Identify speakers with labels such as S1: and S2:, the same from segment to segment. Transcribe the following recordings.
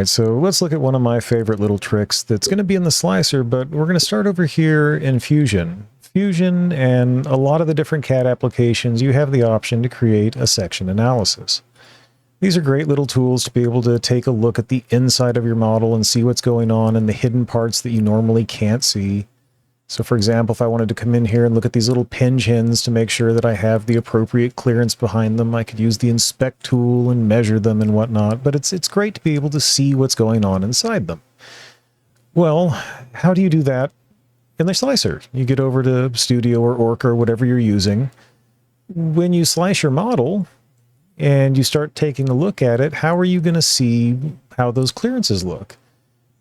S1: right, so let's look at one of my favorite little tricks that's going to be in the slicer, but we're going to start over here in Fusion. Fusion and a lot of the different CAD applications, you have the option to create a section analysis. These are great little tools to be able to take a look at the inside of your model and see what's going on and the hidden parts that you normally can't see. So for example, if I wanted to come in here and look at these little pin chins to make sure that I have the appropriate clearance behind them, I could use the inspect tool and measure them and whatnot, but it's great to be able to see what's going on inside them. Well, how do you do that in the slicer? You get over to Studio or Orca or whatever you're using. When you slice your model and you start taking a look at it, how are you going to see how those clearances look?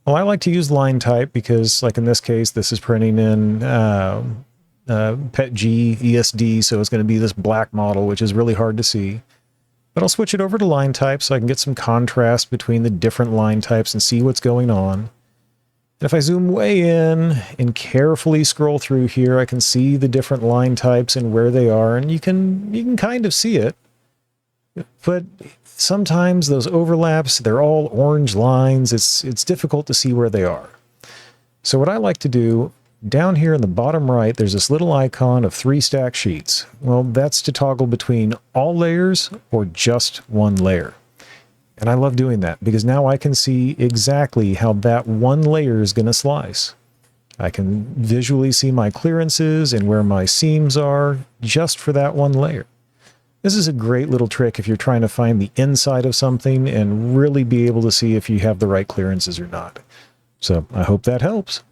S1: Well, I like to use line type because, like in this case, this is printing in PETG ESD, so it's going to be this black model, which is really hard to see. But I'll switch it over to line type so I can get some contrast between the different line types and see what's going on. And if I zoom way in and carefully scroll through here, I can see the different line types and where they are, and you can kind of see it. But sometimes those overlaps, they're all orange lines. It's difficult to see where they are. So what I like to do, down here in the bottom right, there's this little icon of 3 stack sheets. Well, that's to toggle between all layers or just one layer. And I love doing that because now I can see exactly how that one layer is going to slice. I can visually see my clearances and where my seams are just for that one layer. This is a great little trick if you're trying to find the inside of something and really be able to see if you have the right clearances or not. So I hope that helps.